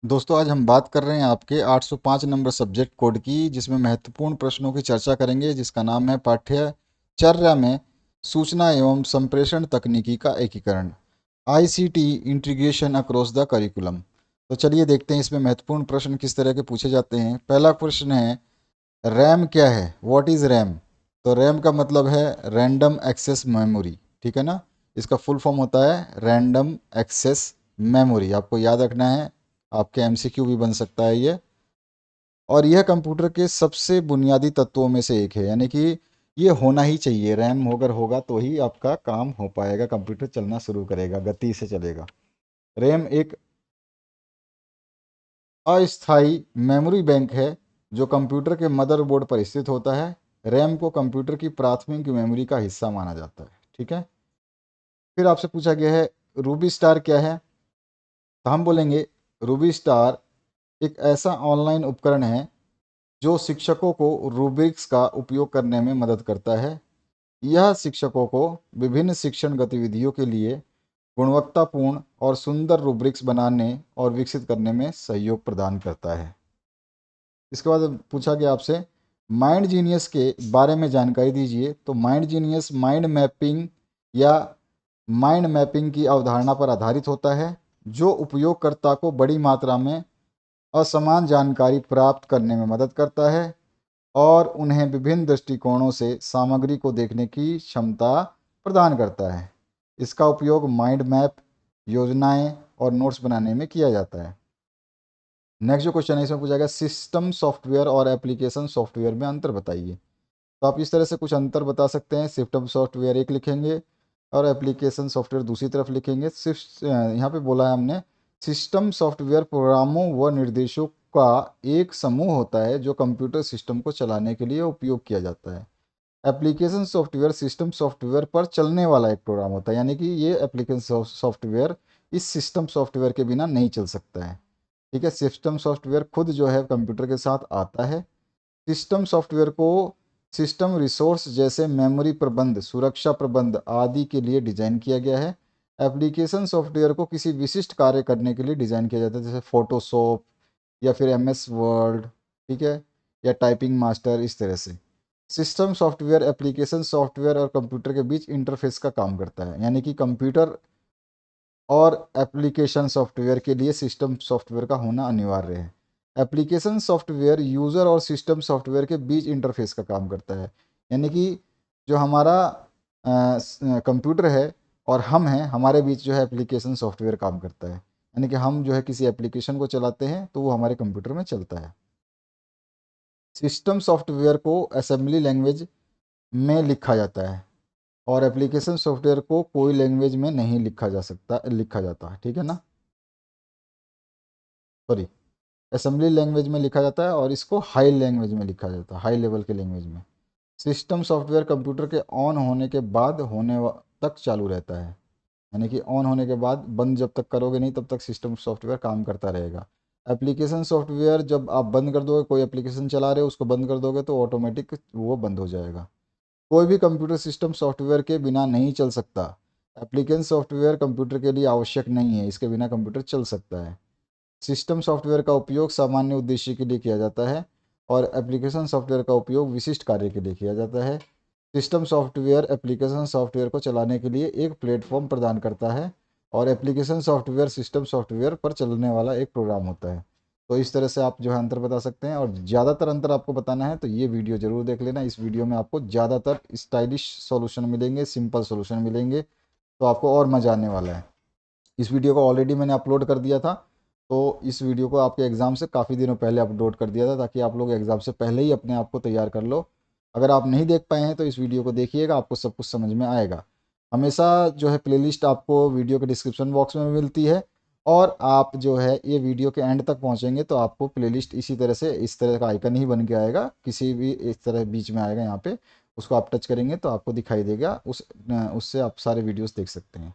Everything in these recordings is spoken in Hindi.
दोस्तों आज हम बात कर रहे हैं आपके 805 नंबर सब्जेक्ट कोड की, जिसमें महत्वपूर्ण प्रश्नों की चर्चा करेंगे, जिसका नाम है पाठ्यचर्या में सूचना एवं संप्रेषण तकनीकी का एकीकरण, ICT integration across the curriculum. तो चलिए देखते हैं इसमें महत्वपूर्ण प्रश्न किस तरह के पूछे जाते हैं। पहला प्रश्न है, रैम क्या है? What is RAM? तो रैम का मतलब है रैंडम एक्सेस मेमोरी, ठीक है ना। इसका फुल फॉर्म होता है रैंडम एक्सेस मेमोरी, आपको याद रखना है, आपके एमसीक्यू भी बन सकता है ये। और यह कंप्यूटर के सबसे बुनियादी तत्वों में से एक है, यानी कि ये होना ही चाहिए। रैम अगर होगा तो ही आपका काम हो पाएगा, कंप्यूटर चलना शुरू करेगा, गति से चलेगा। रैम एक अस्थायी मेमोरी बैंक है जो कंप्यूटर के मदरबोर्ड पर स्थित होता है। रैम को कंप्यूटर की प्राथमिक मेमोरी का हिस्सा माना जाता है, ठीक है। फिर आपसे पूछा गया है रूबी स्टार क्या है? तो हम बोलेंगे रूबी स्टार एक ऐसा ऑनलाइन उपकरण है जो शिक्षकों को रूब्रिक्स का उपयोग करने में मदद करता है। यह शिक्षकों को विभिन्न शिक्षण गतिविधियों के लिए गुणवत्तापूर्ण और सुंदर रूब्रिक्स बनाने और विकसित करने में सहयोग प्रदान करता है। इसके बाद पूछा गया आपसे माइंड जीनियस के बारे में जानकारी दीजिए। तो माइंड जीनियस माइंड मैपिंग की अवधारणा पर आधारित होता है, जो उपयोगकर्ता को बड़ी मात्रा में असमान जानकारी प्राप्त करने में मदद करता है और उन्हें विभिन्न दृष्टिकोणों से सामग्री को देखने की क्षमता प्रदान करता है। इसका उपयोग माइंड मैप, योजनाएं और नोट्स बनाने में किया जाता है। नेक्स्ट जो क्वेश्चन है इसमें पूछा गया सिस्टम सॉफ्टवेयर और एप्लीकेशन सॉफ्टवेयर में अंतर बताइए। तो आप इस तरह से कुछ अंतर बता सकते हैं। सिस्टम सॉफ्टवेयर एक लिखेंगे और एप्लीकेशन सॉफ्टवेयर दूसरी तरफ लिखेंगे। सिर्फ यहाँ पे बोला है हमने, सिस्टम सॉफ्टवेयर प्रोग्रामों व निर्देशों का एक समूह होता है जो कंप्यूटर सिस्टम को चलाने के लिए उपयोग किया जाता है। एप्लीकेशन सॉफ्टवेयर सिस्टम सॉफ्टवेयर पर चलने वाला एक प्रोग्राम होता है, यानी कि ये एप्लीकेशन सॉफ्टवेयर इस सिस्टम सॉफ्टवेयर के बिना नहीं चल सकता है, ठीक है। सिस्टम सॉफ्टवेयर खुद जो है कंप्यूटर के साथ आता है। सिस्टम सॉफ्टवेयर को सिस्टम रिसोर्स जैसे मेमोरी प्रबंध, सुरक्षा प्रबंध आदि के लिए डिज़ाइन किया गया है। एप्लीकेशन सॉफ्टवेयर को किसी विशिष्ट कार्य करने के लिए डिज़ाइन किया जाता है, जैसे फोटोशॉप या फिर एमएस वर्ड, ठीक है, या टाइपिंग मास्टर, इस तरह से। सिस्टम सॉफ्टवेयर एप्लीकेशन सॉफ्टवेयर और कंप्यूटर के बीच इंटरफेस का काम करता है, यानी कि कंप्यूटर और एप्लीकेशन सॉफ्टवेयर के लिए सिस्टम सॉफ्टवेयर का होना अनिवार्य है। एप्लीकेशन सॉफ्टवेयर यूज़र और सिस्टम सॉफ्टवेयर के बीच इंटरफेस का काम करता है, यानी कि जो हमारा कंप्यूटर है और हम हैं, हमारे बीच जो है एप्लीकेशन सॉफ्टवेयर काम करता है, यानी कि हम जो है किसी एप्लीकेशन को चलाते हैं तो वो हमारे कंप्यूटर में चलता है। सिस्टम सॉफ्टवेयर को असेंबली लैंग्वेज में लिखा जाता है और एप्लीकेशन सॉफ्टवेयर को कोई लैंग्वेज में नहीं लिखा जाता, ठीक है ना, सॉरी, असेंबली लैंग्वेज में लिखा जाता है और इसको हाई लैंग्वेज में लिखा जाता है, हाई लेवल के लैंग्वेज में। सिस्टम सॉफ्टवेयर कंप्यूटर के ऑन होने के बाद तक चालू रहता है, यानी कि ऑन होने के बाद, बंद जब तक करोगे नहीं तब तक सिस्टम सॉफ्टवेयर काम करता रहेगा। एप्लीकेशन सॉफ्टवेयर जब आप बंद कर दोगे, कोई एप्लीकेशन चला रहे हो उसको बंद कर दोगे तो ऑटोमेटिक वो बंद हो जाएगा। कोई भी कंप्यूटर सिस्टम सॉफ्टवेयर के बिना नहीं चल सकता। एप्लीकेशन सॉफ्टवेयर कंप्यूटर के लिए आवश्यक नहीं है, इसके बिना कंप्यूटर चल सकता है। सिस्टम सॉफ्टवेयर का उपयोग सामान्य उद्देश्य के लिए किया जाता है और एप्लीकेशन सॉफ्टवेयर का उपयोग विशिष्ट कार्य के लिए किया जाता है। सिस्टम सॉफ्टवेयर एप्लीकेशन सॉफ्टवेयर को चलाने के लिए एक प्लेटफॉर्म प्रदान करता है और एप्लीकेशन सॉफ्टवेयर सिस्टम सॉफ्टवेयर पर चलने वाला एक प्रोग्राम होता है। तो इस तरह से आप जो है अंतर बता सकते हैं, और ज़्यादातर अंतर आपको बताना है तो ये वीडियो ज़रूर देख लेना। इस वीडियो में आपको ज़्यादातर स्टाइलिश सॉल्यूशन मिलेंगे, सिंपल सॉल्यूशन मिलेंगे, तो आपको और मज़ा आने वाला है। इस वीडियो को ऑलरेडी मैंने अपलोड कर दिया था, तो इस वीडियो को आपके एग्ज़ाम से काफ़ी दिनों पहले अपलोड कर दिया था, ताकि आप लोग एग्ज़ाम से पहले ही अपने आप को तैयार कर लो। अगर आप नहीं देख पाए हैं तो इस वीडियो को देखिएगा, आपको सब कुछ समझ में आएगा। हमेशा जो है प्लेलिस्ट आपको वीडियो के डिस्क्रिप्शन बॉक्स में मिलती है, और आप जो है ये वीडियो के एंड तक पहुंचेंगे तो आपको प्लेलिस्ट इसी तरह से, इस तरह का आइकन ही बन के आएगा, किसी भी इस तरह बीच में आएगा यहाँ पे, उसको आप टच करेंगे तो आपको दिखाई देगा, उससे आप सारे वीडियोस देख सकते हैं।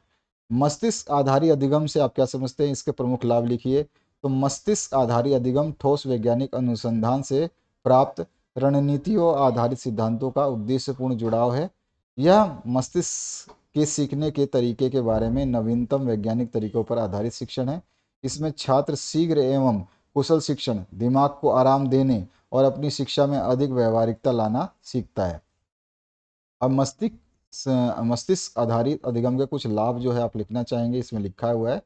मस्तिष्क आधारी अधिगम से आप क्या समझते हैं, इसके प्रमुख लाभ लिखिए। तो मस्तिष्क आधारी अधिगम ठोस वैज्ञानिक अनुसंधान से प्राप्त रणनीतियों आधारित सिद्धांतों का उद्देश्यपूर्ण जुड़ाव है। यह मस्तिष्क के सीखने के तरीके के बारे में नवीनतम वैज्ञानिक तरीकों पर आधारित शिक्षण है। इसमें छात्र शीघ्र एवं कुशल शिक्षण, दिमाग को आराम देने और अपनी शिक्षा में अधिक व्यवहारिकता लाना सीखता है। अब मस्तिष्क आधारित अधिगम के कुछ लाभ जो है आप लिखना चाहेंगे, इसमें लिखा हुआ है।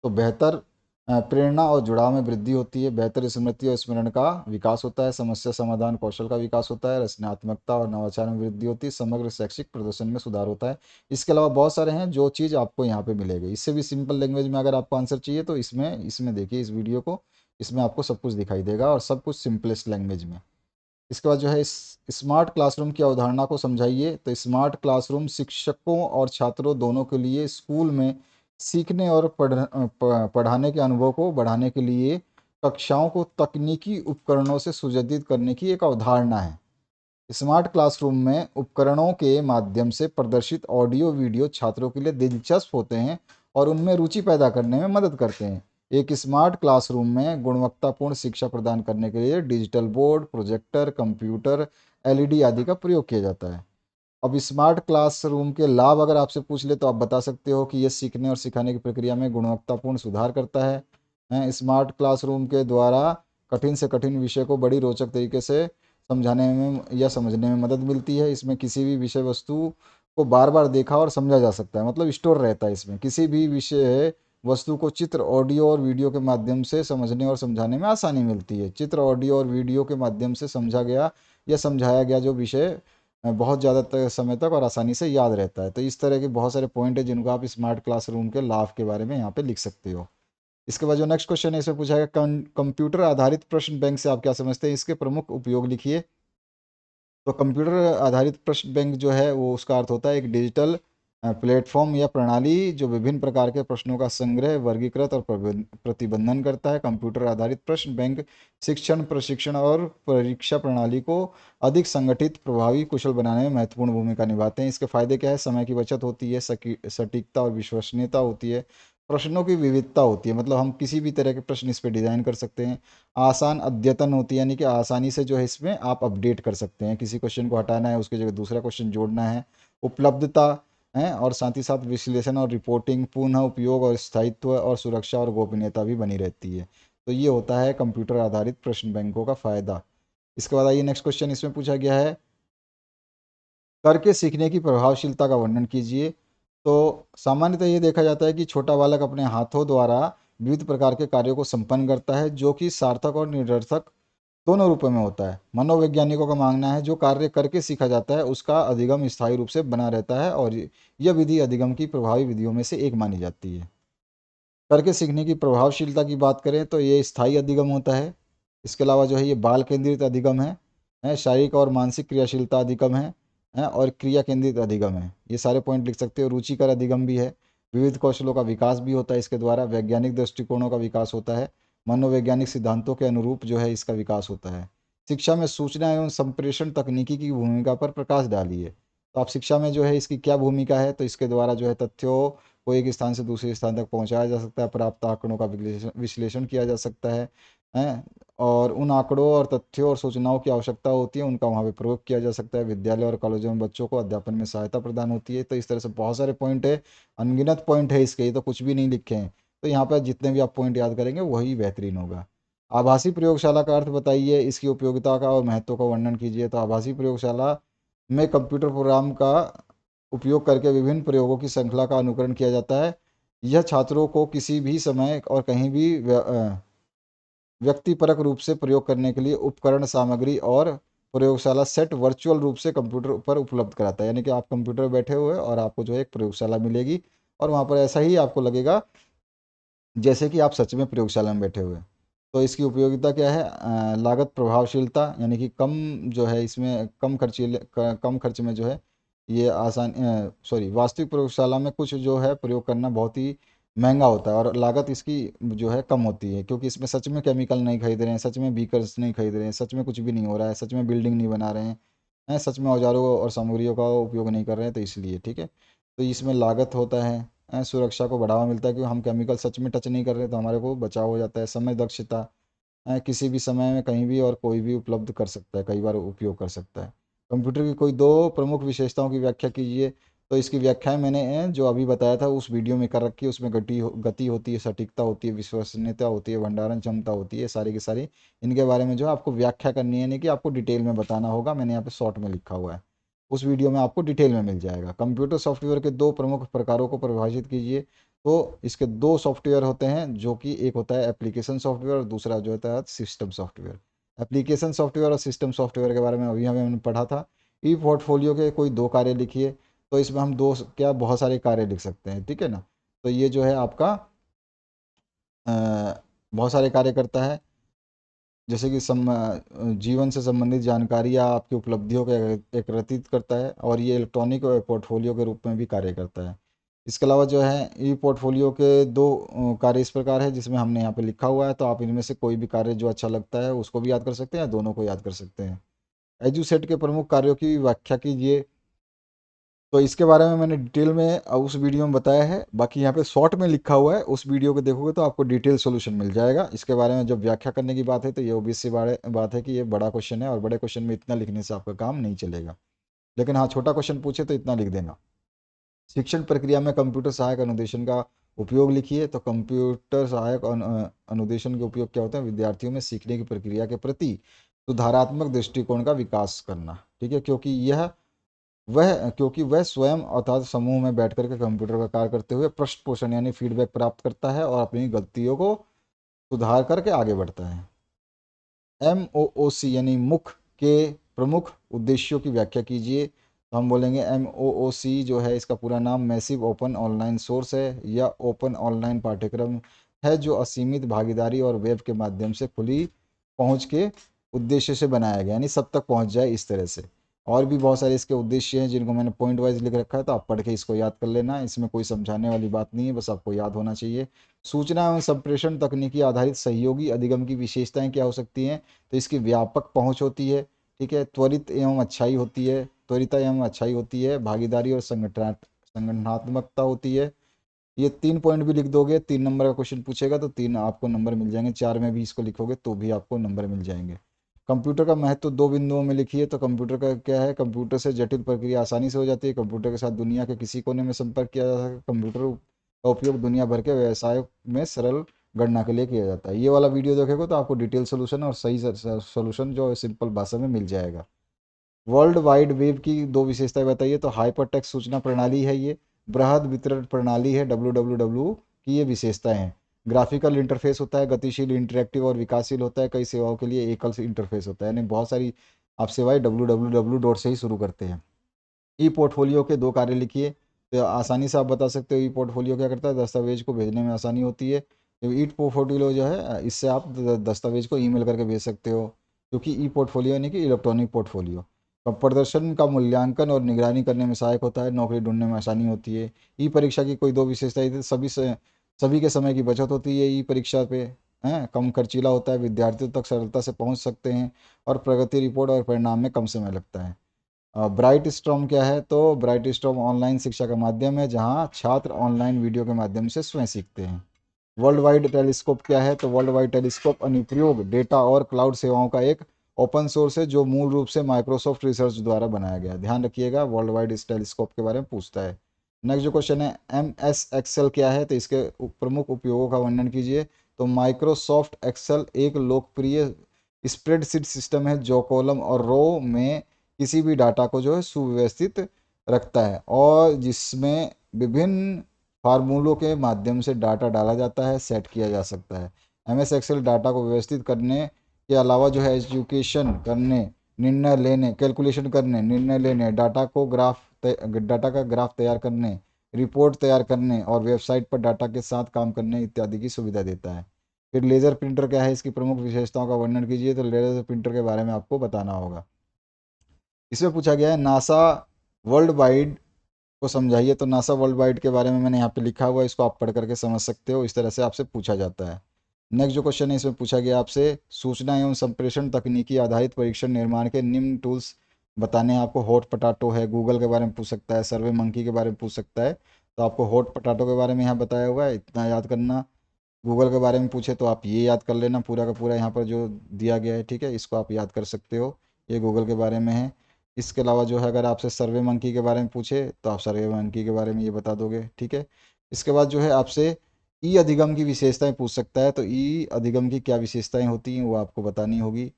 तो बेहतर प्रेरणा और जुड़ाव में वृद्धि होती है, बेहतर स्मृति और स्मरण का विकास होता है, समस्या समाधान कौशल का विकास होता है, रचनात्मकता और नवाचार में वृद्धि होती है, समग्र शैक्षिक प्रदर्शन में सुधार होता है। इसके अलावा बहुत सारे हैं जो चीज़ आपको यहाँ पे मिलेगी। इससे भी सिंपल लैंग्वेज में अगर आपको आंसर चाहिए तो इसमें इसमें देखिए इस वीडियो को, इसमें आपको सब कुछ दिखाई देगा और सब कुछ सिंपलेस्ट लैंग्वेज में। इसके बाद जो है इस स्मार्ट क्लासरूम की अवधारणा को समझाइए। तो स्मार्ट क्लासरूम शिक्षकों और छात्रों दोनों के लिए स्कूल में सीखने और पढ़ाने के अनुभव को बढ़ाने के लिए कक्षाओं को तकनीकी उपकरणों से सुसज्जित करने की एक अवधारणा है। स्मार्ट क्लासरूम में उपकरणों के माध्यम से प्रदर्शित ऑडियो वीडियो छात्रों के लिए दिलचस्प होते हैं और उनमें रुचि पैदा करने में मदद करते हैं। एक स्मार्ट क्लासरूम में गुणवत्तापूर्ण शिक्षा प्रदान करने के लिए digital board, projector, computer, LED आदि का प्रयोग किया जाता है। अब स्मार्ट क्लासरूम के लाभ अगर आपसे पूछ ले तो आप बता सकते हो कि यह सीखने और सिखाने की प्रक्रिया में गुणवत्तापूर्ण सुधार करता है। स्मार्ट क्लासरूम के द्वारा कठिन से कठिन विषय को बड़ी रोचक तरीके से समझाने में या समझने में मदद मिलती है। इसमें किसी भी विषय वस्तु को बार बार देखा और समझा जा सकता है, मतलब स्टोर रहता है इसमें। किसी भी विषय वस्तु को चित्र, ऑडियो और वीडियो के माध्यम से समझने और समझाने में आसानी मिलती है। चित्र, ऑडियो और वीडियो के माध्यम से समझा गया या समझाया गया जो विषय बहुत ज़्यादा समय तक और आसानी से याद रहता है। तो इस तरह के बहुत सारे पॉइंट है जिनको आप स्मार्ट क्लासरूम के लाभ के बारे में यहाँ पे लिख सकते हो। इसके बाद जो नेक्स्ट क्वेश्चन है इसमें पूछा गया कंप्यूटर आधारित प्रश्न बैंक से आप क्या समझते हैं, इसके प्रमुख उपयोग लिखिए। तो कंप्यूटर आधारित प्रश्न बैंक जो है वो उसका अर्थ होता है एक डिजिटल प्लेटफॉर्म या प्रणाली जो विभिन्न प्रकार के प्रश्नों का संग्रह, वर्गीकृत और प्रतिबंधन करता है। कंप्यूटर आधारित प्रश्न बैंक शिक्षण, प्रशिक्षण और परीक्षा प्रणाली को अधिक संगठित, प्रभावी, कुशल बनाने में महत्वपूर्ण भूमिका निभाते हैं। इसके फायदे क्या है? समय की बचत होती है, सटीकता और विश्वसनीयता होती है, प्रश्नों की विविधता होती है, मतलब हम किसी भी तरह के प्रश्न इस पर डिज़ाइन कर सकते हैं। आसान अद्यतन होती है, यानी कि आसानी से जो है इसमें आप अपडेट कर सकते हैं, किसी क्वेश्चन को हटाना है उसकी जगह दूसरा क्वेश्चन जोड़ना है। उपलब्धता है और साथ ही साथ विश्लेषण और रिपोर्टिंग, पुनः उपयोग और स्थायित्व और सुरक्षा और गोपनीयता भी बनी रहती है। तो ये होता है कंप्यूटर आधारित प्रश्न बैंकों का फ़ायदा। इसके बाद आइए नेक्स्ट क्वेश्चन इसमें पूछा गया है करके सीखने की प्रभावशीलता का वर्णन कीजिए। तो सामान्यतः ये देखा जाता है कि छोटा बालक अपने हाथों द्वारा विविध प्रकार के कार्यों को संपन्न करता है जो कि सार्थक और निरर्थक दोनों रूपों में होता है। मनोवैज्ञानिकों का मानना है जो कार्य करके सीखा जाता है उसका अधिगम स्थायी रूप से बना रहता है और यह विधि अधिगम की प्रभावी विधियों में से एक मानी जाती है। करके सीखने की प्रभावशीलता की बात करें तो ये स्थायी अधिगम होता है। इसके अलावा जो है ये बाल केंद्रित अधिगम है, शारीरिक और मानसिक क्रियाशीलता अधिगम है और क्रिया केंद्रित अधिगम है। ये सारे पॉइंट लिख सकते हो। रुचिकर अधिगम भी है, विविध कौशलों का विकास भी होता है इसके द्वारा, वैज्ञानिक दृष्टिकोणों का विकास होता है, मनोवैज्ञानिक सिद्धांतों के अनुरूप जो है इसका विकास होता है। शिक्षा में सूचना एवं संप्रेषण तकनीकी की भूमिका पर प्रकाश डालिए। तो आप शिक्षा में जो है इसकी क्या भूमिका है, तो इसके द्वारा जो है तथ्यों को एक स्थान से दूसरे स्थान तक पहुंचाया जा सकता है, प्राप्त आंकड़ों का विश्लेषण किया जा सकता है और उन आंकड़ों और तथ्यों और सूचनाओं की आवश्यकता होती है उनका वहाँ पे प्रयोग किया जा सकता है। विद्यालय और कॉलेजों में बच्चों को अध्यापन में सहायता प्रदान होती है। तो इस तरह से बहुत सारे पॉइंट है, अनगिनत पॉइंट है इसके, ये तो कुछ भी नहीं लिखे हैं। तो यहाँ पर जितने भी आप पॉइंट याद करेंगे वही बेहतरीन होगा। आभासी प्रयोगशाला का अर्थ बताइए, इसकी उपयोगिता का और महत्व का वर्णन कीजिए। तो आभासी प्रयोगशाला में कंप्यूटर प्रोग्राम का उपयोग करके विभिन्न प्रयोगों की श्रृंखला का अनुकरण किया जाता है। यह छात्रों को किसी भी समय और कहीं भी व्यक्तिपरक रूप से प्रयोग करने के लिए उपकरण, सामग्री और प्रयोगशाला सेट वर्चुअल रूप से कंप्यूटर पर उपलब्ध कराता है। यानी कि आप कंप्यूटर पर बैठे हुए और आपको जो है एक प्रयोगशाला मिलेगी और वहाँ पर ऐसा ही आपको लगेगा जैसे कि आप सच में प्रयोगशाला में बैठे हुए। तो इसकी उपयोगिता क्या है? लागत प्रभावशीलता, यानी कि कम जो है इसमें कम खर्च में जो है ये आसान वास्तविक प्रयोगशाला में कुछ जो है प्रयोग करना बहुत ही महंगा होता है और लागत इसकी जो है कम होती है, क्योंकि इसमें सच में केमिकल नहीं खरीद रहे हैं, सच में बीकर्स नहीं खरीद रहे हैं, सच में कुछ भी नहीं हो रहा है, सच में बिल्डिंग नहीं बना रहे हैं, सच में औजारों और सामग्रियों का उपयोग नहीं कर रहे हैं, तो इसलिए ठीक है। तो इसमें लागत होता है। सुरक्षा को बढ़ावा मिलता है क्योंकि हम केमिकल सच में टच नहीं कर रहे तो हमारे को बचाव हो जाता है। समय दक्षता, किसी भी समय में कहीं भी और कोई भी उपलब्ध कर सकता है, कई बार उपयोग कर सकता है। कंप्यूटर की कोई दो प्रमुख विशेषताओं की व्याख्या कीजिए। तो इसकी व्याख्याएं मैंने जो अभी बताया था उस वीडियो में कर रखी है। उसमें गति होती है, सटीकता होती है, विश्वसनीयता होती है, भंडारण क्षमता होती है, सारी की सारी इनके बारे में जो है आपको व्याख्या करनी है, नहीं कि आपको डिटेल में बताना होगा। मैंने यहाँ पे शॉर्ट में लिखा हुआ है, उस वीडियो में आपको डिटेल में मिल जाएगा। कंप्यूटर सॉफ्टवेयर के दो प्रमुख प्रकारों को परिभाषित कीजिए। तो इसके दो सॉफ्टवेयर होते हैं, जो कि एक होता है एप्लीकेशन सॉफ्टवेयर और दूसरा जो होता है सिस्टम सॉफ्टवेयर। एप्लीकेशन सॉफ्टवेयर और सिस्टम सॉफ्टवेयर के बारे में अभी हमें पढ़ा था। ई पोर्टफोलियो के कोई दो कार्य लिखिए। तो इसमें हम दो क्या बहुत सारे कार्य लिख सकते हैं, ठीक है ना। तो ये जो है आपका अ, बहुत सारे कार्य करता है, जैसे कि जीवन से संबंधित जानकारी या आपकी उपलब्धियों को एकत्रित करता है, और ये इलेक्ट्रॉनिक पोर्टफोलियो के रूप में भी कार्य करता है। इसके अलावा जो है ई पोर्टफोलियो के दो कार्य इस प्रकार है, जिसमें हमने यहाँ पे लिखा हुआ है। तो आप इनमें से कोई भी कार्य जो अच्छा लगता है उसको भी याद कर सकते हैं, या दोनों को याद कर सकते हैं। एजुसेट के प्रमुख कार्यों की व्याख्या कीजिए। तो इसके बारे में मैंने डिटेल में उस वीडियो में बताया है, बाकी यहाँ पे शॉर्ट में लिखा हुआ है। उस वीडियो को देखोगे तो आपको डिटेल सॉल्यूशन मिल जाएगा। इसके बारे में जब व्याख्या करने की बात है तो ये ओबीएस सी बात है कि ये बड़ा क्वेश्चन है, और बड़े क्वेश्चन में इतना लिखने से आपका काम नहीं चलेगा। लेकिन हाँ, छोटा क्वेश्चन पूछे तो इतना लिख देना। शिक्षण प्रक्रिया में कंप्यूटर सहायक अनुदेशन का उपयोग लिखिए। तो कंप्यूटर सहायक अनुदेशन के उपयोग क्या होते हैं? विद्यार्थियों में सीखने की प्रक्रिया के प्रति सुधारात्मक दृष्टिकोण का विकास करना, ठीक है। क्योंकि वह स्वयं अर्थात समूह में बैठ करके कंप्यूटर का कार्य करते हुए पृष्ठ पोषण यानी फीडबैक प्राप्त करता है, और अपनी गलतियों को सुधार करके आगे बढ़ता है। MOOC यानी मुख्य के प्रमुख उद्देश्यों की व्याख्या कीजिए। तो हम बोलेंगे MOOC जो है, इसका पूरा नाम मैसिव ओपन ऑनलाइन सोर्स है, या ओपन ऑनलाइन पाठ्यक्रम है, जो असीमित भागीदारी और वेब के माध्यम से खुली पहुंच के उद्देश्य से बनाया गया, यानी सब तक पहुंच जाए इस तरह से। और भी बहुत सारे इसके उद्देश्य हैं, जिनको मैंने पॉइंट वाइज लिख रखा है, तो आप पढ़ के इसको याद कर लेना। इसमें कोई समझाने वाली बात नहीं है, बस आपको याद होना चाहिए। सूचना एवं संप्रेषण तकनीकी आधारित सहयोगी अधिगम की विशेषताएं क्या हो सकती हैं? तो इसकी व्यापक पहुंच होती है, ठीक है। त्वरिता एवं अच्छाई होती है, भागीदारी और संगठनात्मकता होती है। ये 3 पॉइंट भी लिख दोगे, 3 नंबर का क्वेश्चन पूछेगा तो 3 आपको नंबर मिल जाएंगे। 4 में भी इसको लिखोगे तो भी आपको नंबर मिल जाएंगे। कंप्यूटर का महत्व 2 बिंदुओं में लिखिए। तो कंप्यूटर का क्या है? कंप्यूटर से जटिल प्रक्रिया आसानी से हो जाती है। कंप्यूटर के साथ दुनिया के किसी कोने में संपर्क किया जा सकता है। कंप्यूटर का उपयोग दुनिया भर के व्यवसायों में सरल गणना के लिए किया जाता है। ये वाला वीडियो देखेगा तो आपको डिटेल सोल्यूशन और सही सोल्यूशन जो सिंपल भाषा में मिल जाएगा। वर्ल्ड वाइड वेब की दो विशेषताएं बताइए। तो हाइपर टेक्स्ट सूचना प्रणाली है ये, बृहद वितरण प्रणाली है WWW की ये विशेषताएं हैं। ग्राफिकल इंटरफेस होता है, गतिशील, इंटरेक्टिव और विकासशील होता है। कई सेवाओं के लिए एकल इंटरफेस होता है, यानी बहुत सारी आप सेवाएं WWW डॉट से ही शुरू करते हैं। ई पोर्टफोलियो के दो कार्य लिखिए। तो आसानी से आप बता सकते हो ई पोर्टफोलियो क्या करता है? दस्तावेज को भेजने में आसानी होती है। तो ई पोर्टफोलियो जो है, इससे आप दस्तावेज को ईमेल करके भेज सकते हो, क्योंकि ई पोर्टफोलियो यानी कि इलेक्ट्रॉनिक पोर्टफोलियो। अब प्रदर्शन का मूल्यांकन और निगरानी करने में सहायक होता है, नौकरी ढूंढने में आसानी होती है। ई परीक्षा की कोई दो विशेषताएं थी, सभी के समय की बचत होती है ई परीक्षा पे, हैं, कम खर्चीला होता है, विद्यार्थियों तक सरलता से पहुंच सकते हैं, और प्रगति रिपोर्ट और परिणाम में कम समय लगता है। ब्राइट स्टॉर्म क्या है? तो ब्राइट स्टॉर्म ऑनलाइन शिक्षा का माध्यम है, जहां छात्र ऑनलाइन वीडियो के माध्यम से स्वयं सीखते हैं। वर्ल्ड वाइड टेलीस्कोप क्या है? तो वर्ल्ड वाइड टेलीस्कोप अनुप्रयोग डेटा और क्लाउड सेवाओं का एक ओपन सोर्स है, जो मूल रूप से माइक्रोसॉफ्ट रिसर्च द्वारा बनाया गया है। ध्यान रखिएगा, वर्ल्ड वाइड इस टेलीस्कोप के बारे में पूछता है। नेक्स्ट जो क्वेश्चन है, MS एक्सेल क्या है? तो इसके प्रमुख उपयोगों का वर्णन कीजिए। तो माइक्रोसॉफ्ट एक्सेल एक लोकप्रिय स्प्रेडशीट सिस्टम है, जो कॉलम और रो में किसी भी डाटा को जो है सुव्यवस्थित रखता है, और जिसमें विभिन्न फार्मूलों के माध्यम से डाटा डाला जाता है, सेट किया जा सकता है। MS एक्सेल डाटा को व्यवस्थित करने के अलावा जो है एजुकेशन करने, निर्णय लेने, कैलकुलेशन करने, निर्णय लेने, डाटा का ग्राफ तैयार करने, रिपोर्ट तैयार करने, और वेबसाइट पर डाटा के साथ काम करने इत्यादि की सुविधा देता है। फिर लेज़र प्रिंटर क्या है? इसकी प्रमुख विशेषताओं का वर्णन कीजिए। तो लेज़र प्रिंटर के बारे में आपको बताना होगा। इसमें पूछा गया है नासा वर्ल्ड वाइड को समझाइए। तो नासा वर्ल्ड वाइड के बारे में मैंने यहाँ पे लिखा हुआ है, इसको आप पढ़ करके समझ सकते हो। इस तरह से आपसे पूछा जाता है। नेक्स्ट जो क्वेश्चन है, इसमें पूछा गया आपसे सूचना एवं संप्रेषण तकनीकी आधारित परीक्षण निर्माण के निम्न टूल्स बताने हैं आपको। हॉट पटाटो है, गूगल के बारे में पूछ सकता है, सर्वे मंकी के बारे में पूछ सकता है। तो आपको हॉट पटाटो के बारे में यहाँ बताया हुआ है, इतना याद करना। गूगल के बारे में पूछे तो आप ये याद कर लेना, पूरा का पूरा यहाँ पर जो दिया गया है, ठीक है, इसको आप याद कर सकते हो। ये गूगल के बारे में है। इसके अलावा जो है अगर आपसे सर्वे मंकी के बारे में पूछे तो आप सर्वे मंकी के बारे में ये बता दोगे, ठीक है। इसके बाद जो है आपसे ई अधिगम की विशेषताएं पूछ सकता है, तो ई अधिगम की क्या विशेषताएं होती हैं वो आपको बतानी होगी।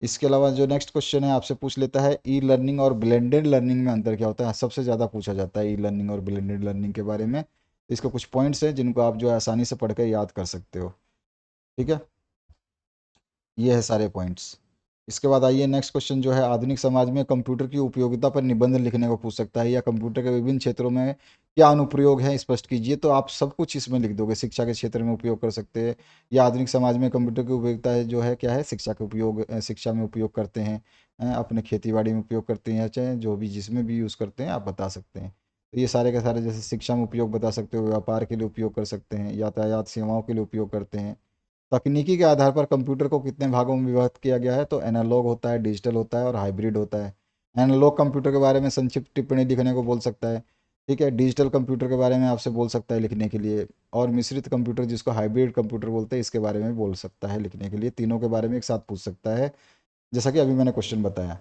इसके अलावा जो नेक्स्ट क्वेश्चन है आपसे पूछ लेता है ई लर्निंग और ब्लेंडेड लर्निंग में अंतर क्या होता है। सबसे ज़्यादा पूछा जाता है ई लर्निंग और ब्लेंडेड लर्निंग के बारे में। इसके कुछ पॉइंट्स हैं जिनको आप जो है आसानी से पढ़कर याद कर सकते हो, ठीक है। ये है सारे पॉइंट्स। इसके बाद आइए नेक्स्ट क्वेश्चन जो है आधुनिक समाज में कंप्यूटर की उपयोगिता पर निबंध लिखने को पूछ सकता है, या कंप्यूटर के विभिन्न क्षेत्रों में क्या अनुप्रयोग है स्पष्ट कीजिए। तो आप सब कुछ इसमें लिख दोगे, शिक्षा के क्षेत्र में उपयोग कर सकते हैं, या आधुनिक समाज में कंप्यूटर की उपयोगिता है जो है क्या है, शिक्षा के उपयोग, शिक्षा में उपयोग करते हैं, अपने खेती बाड़ी में उपयोग करते हैं, या चाहे जो भी जिसमें भी यूज़ करते हैं आप बता सकते हैं। तो ये सारे के सारे जैसे शिक्षा में उपयोग बता सकते हो, व्यापार के लिए उपयोग कर सकते हैं, यातायात सेवाओं के लिए उपयोग करते हैं। तकनीकी के आधार पर कंप्यूटर को कितने भागों में विभक्त किया गया है, तो एनालॉग होता है, डिजिटल होता है और हाइब्रिड होता है। एनालॉग कंप्यूटर के बारे में संक्षिप्त टिप्पणी लिखने को बोल सकता है, ठीक है। डिजिटल कंप्यूटर के बारे में आपसे बोल सकता है लिखने के लिए, और मिश्रित कंप्यूटर जिसको हाइब्रिड कंप्यूटर बोलते हैं इसके बारे में बोल सकता है लिखने के लिए। तीनों के बारे में एक साथ पूछ सकता है, जैसा कि अभी मैंने क्वेश्चन बताया।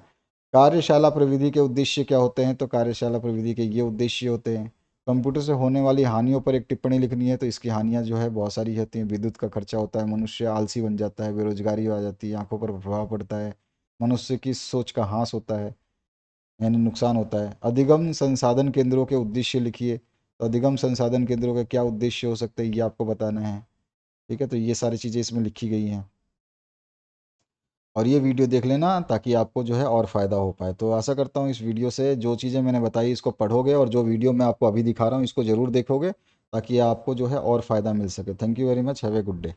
कार्यशाला प्रविधि के उद्देश्य क्या होते हैं, तो कार्यशाला प्रविधि के ये उद्देश्य होते हैं। कंप्यूटर से होने वाली हानियों पर एक टिप्पणी लिखनी है, तो इसकी हानियां जो है बहुत सारी होती हैं। विद्युत का खर्चा होता है, मनुष्य आलसी बन जाता है, बेरोजगारी आ जाती है, आंखों पर प्रभाव पड़ता है, मनुष्य की सोच का ह्रास होता है, यानी नुकसान होता है। अधिगम संसाधन केंद्रों के उद्देश्य लिखिए, तो अधिगम संसाधन केंद्रों का क्या उद्देश्य हो सकता है ये आपको बताना है, ठीक है। तो ये सारी चीज़ें इसमें लिखी गई हैं, और ये वीडियो देख लेना ताकि आपको जो है और फ़ायदा हो पाए। तो आशा करता हूँ इस वीडियो से जो चीज़ें मैंने बताई इसको पढ़ोगे, और जो वीडियो मैं आपको अभी दिखा रहा हूँ इसको ज़रूर देखोगे ताकि आपको जो है और फ़ायदा मिल सके। Thank you very much, have a good day.